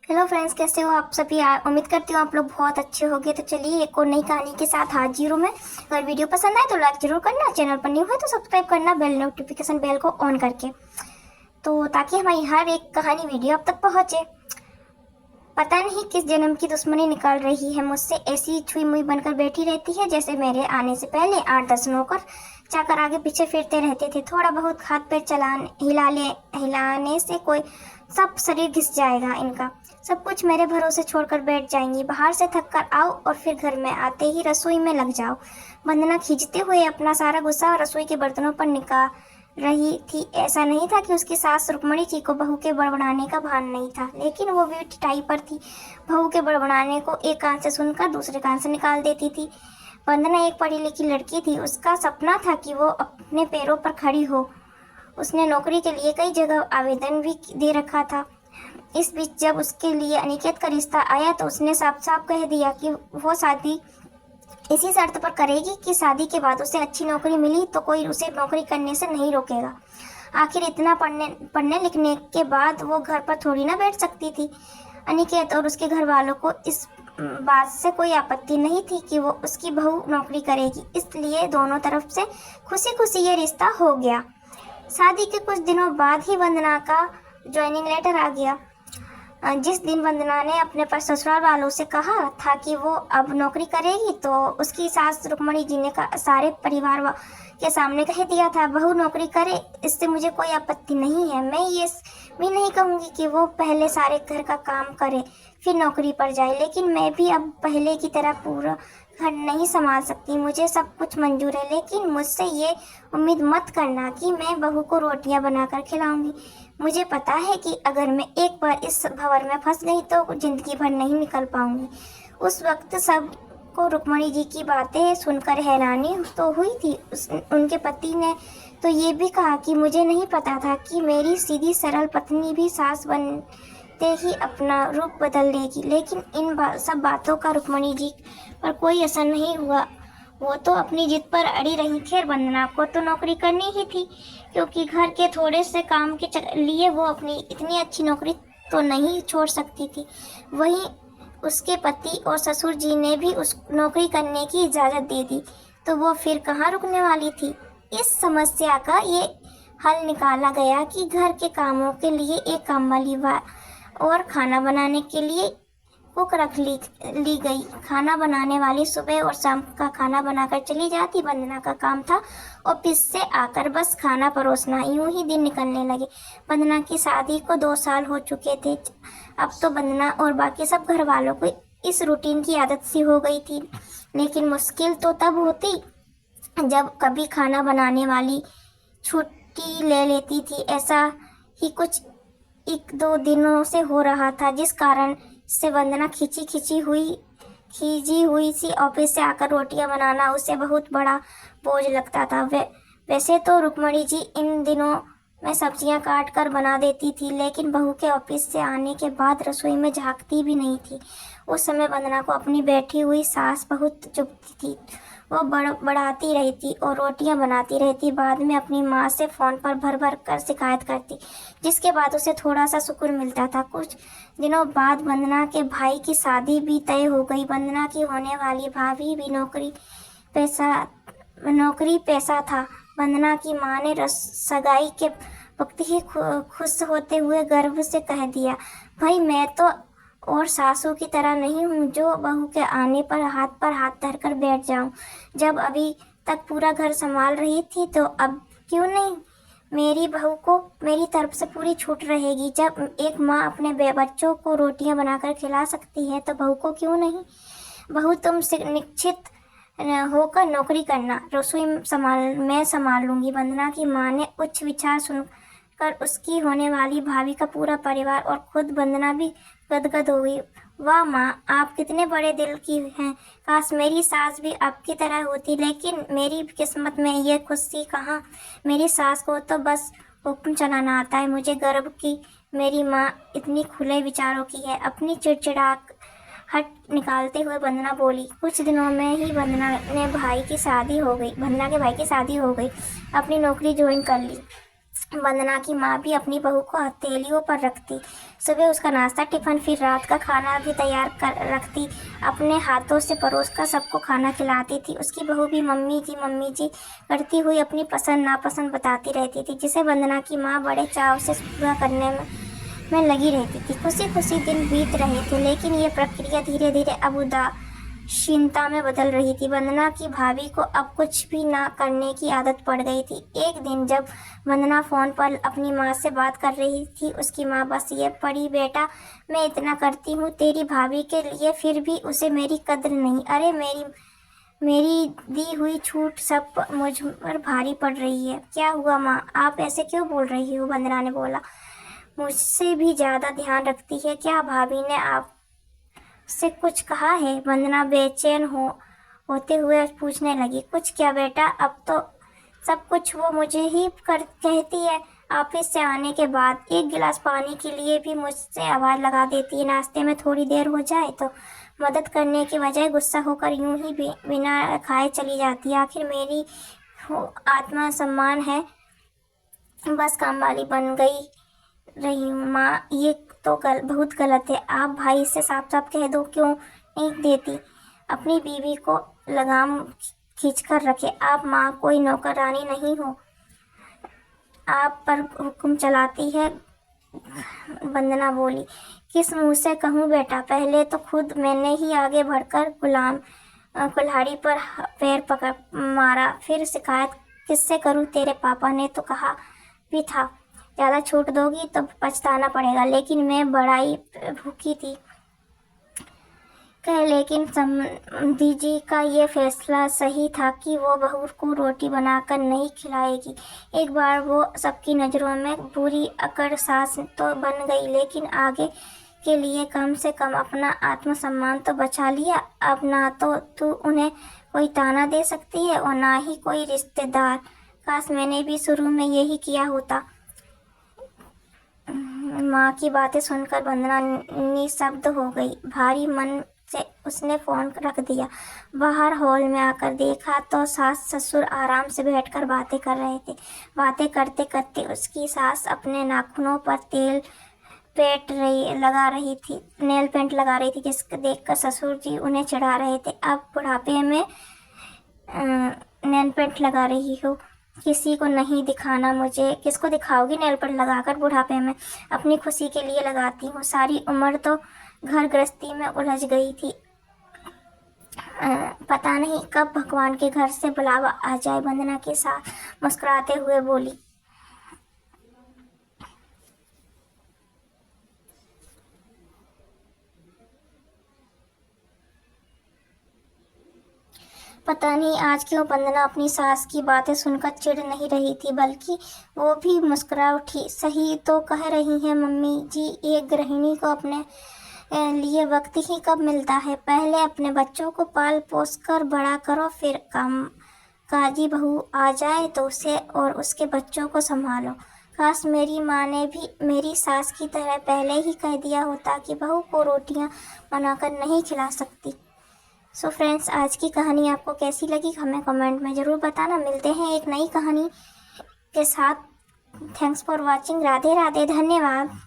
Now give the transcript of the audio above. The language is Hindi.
हेलो फ्रेंड्स, कैसे हो आप सभी। उम्मीद करती हूँ आप लोग बहुत अच्छे होंगे। तो चलिए एक और नई कहानी के साथ हाजिर हूँ मैं। अगर वीडियो पसंद आए तो लाइक जरूर करना, चैनल पर न्यू है तो सब्सक्राइब करना बेल नोटिफिकेशन बेल को ऑन करके, तो ताकि हमारी हर एक कहानी वीडियो आप तक पहुँचे। पता नहीं किस जन्म की दुश्मनी निकाल रही है मुझसे, ऐसी छुई मुई बनकर बैठी रहती है जैसे मेरे आने से पहले 8-10 नौकर चाकर आगे पीछे फिरते रहते थे। थोड़ा बहुत हाथ पैर चलाने हिलाने से कोई सब शरीर घिस जाएगा इनका। सब कुछ मेरे भरोसे छोड़कर बैठ जाएंगी। बाहर से थक कर आओ और फिर घर में आते ही रसोई में लग जाओ। वंदना खींचते हुए अपना सारा गुस्सा रसोई के बर्तनों पर निकाल रही थी। ऐसा नहीं था कि उसकी सास रुक्मणी जी को बहू के बड़बड़ाने का भान नहीं था, लेकिन वो भी टिटाई पर थी। बहू के बड़बड़ाने को एक कान से सुनकर दूसरे कान से निकाल देती थी। वंदना एक पढ़ी लिखी लड़की थी। उसका सपना था कि वो अपने पैरों पर खड़ी हो। उसने नौकरी के लिए कई जगह आवेदन भी दे रखा था। इस बीच जब उसके लिए अनिकेत का रिश्ता आया तो उसने साफ साफ कह दिया कि वो शादी इसी शर्त पर करेगी कि शादी के बाद उसे अच्छी नौकरी मिली तो कोई उसे नौकरी करने से नहीं रोकेगा। आखिर इतना पढ़ने लिखने के बाद वो घर पर थोड़ी ना बैठ सकती थी। अनिकेत और उसके घर वालों को इस बात से कोई आपत्ति नहीं थी कि वो उसकी बहू नौकरी करेगी, इसलिए दोनों तरफ से खुशी खुशी ये रिश्ता हो गया। शादी के कुछ दिनों बाद ही वंदना का ज्वाइनिंग लेटर आ गया। जिस दिन वंदना ने अपने ससुराल वालों से कहा था कि वो अब नौकरी करेगी, तो उसकी सास रुक्मणी जी ने सारे परिवार के सामने कह दिया था, बहू नौकरी करे इससे मुझे कोई आपत्ति नहीं है। मैं ये भी नहीं कहूँगी कि वो पहले सारे घर का काम करे फिर नौकरी पर जाए, लेकिन मैं भी अब पहले की तरह पूरा घर नहीं संभाल सकती। मुझे सब कुछ मंजूर है, लेकिन मुझसे ये उम्मीद मत करना कि मैं बहू को रोटियां बनाकर खिलाऊंगी। मुझे पता है कि अगर मैं एक बार इस भंवर में फंस गई तो जिंदगी भर नहीं निकल पाऊंगी। उस वक्त सबको रुक्मणी जी की बातें सुनकर हैरानी तो हुई थी। उनके पति ने तो ये भी कहा कि मुझे नहीं पता था कि मेरी सीधी सरल पत्नी भी सास बनते ही अपना रूप बदल लेगी। लेकिन इन सब बातों का रुक्मणी जी पर कोई असर नहीं हुआ। वो तो अपनी जिद पर अड़ी रही। खैर, वंदना को तो नौकरी करनी ही थी, क्योंकि घर के थोड़े से काम के लिए वो अपनी इतनी अच्छी नौकरी तो नहीं छोड़ सकती थी। वहीं उसके पति और ससुर जी ने भी उस नौकरी करने की इजाज़त दे दी, तो वो फिर कहाँ रुकने वाली थी। इस समस्या का ये हल निकाला गया कि घर के कामों के लिए एक काम वाली और खाना बनाने के लिए कुक रख ली गई। खाना बनाने वाली सुबह और शाम का खाना बनाकर चली जाती। वंदना का काम था ऑफिस से आकर बस खाना परोसना। यूं ही दिन निकलने लगे। वंदना की शादी को 2 साल हो चुके थे। अब तो वंदना और बाकी सब घर वालों को इस रूटीन की आदत सी हो गई थी। लेकिन मुश्किल तो तब होती जब कभी खाना बनाने वाली छुट्टी ले लेती थी। ऐसा ही कुछ 1-2 दिनों से हो रहा था, जिस कारण से वंदना खिंची हुई सी ऑफिस से आकर रोटियां बनाना उसे बहुत बड़ा बोझ लगता था। वैसे तो रुक्मणी जी इन दिनों में सब्जियां काट कर बना देती थी, लेकिन बहू के ऑफिस से आने के बाद रसोई में झांकती भी नहीं थी। उस समय वंदना को अपनी बैठी हुई सास बहुत चुभती थी। वो बढ़ाती रहती और रोटियां बनाती रहती। बाद में अपनी माँ से फ़ोन पर भर भर कर शिकायत करती, जिसके बाद उसे थोड़ा सा सुकून मिलता था। कुछ दिनों बाद वंदना के भाई की शादी भी तय हो गई। वंदना की होने वाली भाभी भी नौकरी पैसा था। वंदना की माँ ने सगाई के वक्त ही खुश होते हुए गर्व से कह दिया, भाई मैं तो और सासू की तरह नहीं हूँ जो बहू के आने पर हाथ धरकर बैठ जाऊँ। जब अभी तक पूरा घर संभाल रही थी, तो अब क्यों नहीं मेरी बहू को मेरी तरफ से पूरी छूट रहेगी। जब एक माँ अपने बच्चों को रोटियां बनाकर खिला सकती है, तो बहू को क्यों नहीं। बहू तुम निश्चित होकर नौकरी करना, रसोई मैं संभाल लूंगी। वंदना की माँ ने उच्च विचार सुनकर उसकी होने वाली भाभी का पूरा परिवार और खुद वंदना भी गदगद हो गई। वाह माँ, आप कितने बड़े दिल की हैं। काश मेरी सास भी आपकी तरह होती, लेकिन मेरी किस्मत में ये खुशी कहाँ। मेरी सास को तो बस हुक्म चलाना आता है। मुझे गर्व की मेरी माँ इतनी खुले विचारों की है। अपनी चिड़चिड़ाहट निकालते हुए वंदना बोली। कुछ दिनों में ही वंदना के भाई की शादी हो गई। अपनी नौकरी ज्वाइन कर ली। वंदना की माँ भी अपनी बहू को हथेलियों पर रखती। सुबह उसका नाश्ता, टिफिन, फिर रात का खाना भी तैयार कर रखती। अपने हाथों से परोस कर सबको खाना खिलाती थी। उसकी बहू भी मम्मी जी करती हुई अपनी पसंद नापसंद बताती रहती थी, जिसे वंदना की माँ बड़े चाव से पूरा करने में लगी रहती थी। खुशी खुशी दिन बीत रहे थे, लेकिन ये प्रक्रिया धीरे धीरे अब उदासीनता में बदल रही थी। वंदना की भाभी को अब कुछ भी ना करने की आदत पड़ गई थी। एक दिन जब वंदना फोन पर अपनी माँ से बात कर रही थी, उसकी माँ बस ये पड़ी, बेटा मैं इतना करती हूँ तेरी भाभी के लिए, फिर भी उसे मेरी कद्र नहीं। अरे मेरी दी हुई छूट सब मुझ पर भारी पड़ रही है। क्या हुआ माँ, आप ऐसे क्यों बोल रही हो? वंदना ने बोला। मुझसे भी ज्यादा ध्यान रखती है क्या? भाभी ने आपसे कुछ कहा है? वंदना बेचैन होते हुए पूछने लगी। कुछ क्या बेटा, अब तो सब कुछ वो मुझे ही कहती है। ऑफिस से आने के बाद एक गिलास पानी के लिए भी मुझसे आवाज लगा देती है। नाश्ते में थोड़ी देर हो जाए तो मदद करने की बजाय गुस्सा होकर यूं ही बिना खाए चली जाती है। आखिर मेरी आत्मा सम्मान है, बस काम वाली बन गई रही हूँ। माँ ये तो बहुत गलत है। आप भाई से साफ साफ कह दो, क्यों नहीं देती? अपनी बीवी को लगाम खींचकर रखे। आप माँ कोई नौकरानी नहीं हो, आप पर हुक्म चलाती है। वंदना बोली। किस मुंह से कहूँ बेटा, पहले तो खुद मैंने ही आगे बढ़कर कुल्हाड़ी पर पैर पकड़ मारा, फिर शिकायत किससे करूँ? तेरे पापा ने तो कहा भी था ज़्यादा छूट दोगी तो पछताना पड़ेगा, लेकिन मैं बड़ाई भूखी थी। लेकिन समधी जी का ये फैसला सही था कि वो बहू को रोटी बनाकर नहीं खिलाएगी। एक बार वो सबकी नज़रों में बुरी अकड़ सास तो बन गई, लेकिन आगे के लिए कम से कम अपना आत्मसम्मान तो बचा लिया। अब ना तो तू उन्हें कोई ताना दे सकती है और ना ही कोई रिश्तेदार। काश मैंने भी शुरू में यही किया होता। माँ की बातें सुनकर वंदना निशब्द हो गई। भारी मन से उसने फोन रख दिया। बाहर हॉल में आकर देखा तो सास ससुर आराम से बैठकर बातें कर रहे थे। बातें करते करते उसकी सास अपने नाखूनों पर नेल पेंट लगा रही थी, जिसको देखकर ससुर जी उन्हें चिढ़ा रहे थे। अब बुढ़ापे में नेल पेंट लगा रही हो, किसी को नहीं दिखाना मुझे। किसको दिखाओगी नेल पेंट लगाकर? बुढ़ापे में अपनी खुशी के लिए लगाती हूँ। सारी उम्र तो घर गृहस्थी में उलझ गई थी, पता नहीं कब भगवान के घर से बुलावा आ जाए। वंदना के साथ मुस्कुराते हुए बोली। पता नहीं आज क्यों वंदना अपनी सास की बातें सुनकर चिढ़ नहीं रही थी, बल्कि वो भी मुस्कुरा उठी। सही तो कह रही हैं मम्मी जी, एक गृहिणी को अपने लिए वक्त ही कब मिलता है। पहले अपने बच्चों को पाल पोस कर बड़ा करो, फिर काजी बहू आ जाए तो उसे और उसके बच्चों को संभालो। काश मेरी माँ ने भी मेरी सास की तरह पहले ही कह दिया होता कि बहू को रोटियां बनाकर नहीं खिला सकती। सो फ्रेंड्स, आज की कहानी आपको कैसी लगी हमें कमेंट में ज़रूर बताना। मिलते हैं एक नई कहानी के साथ। Thanks for watching. Radhe Radhe, धन्यवाद।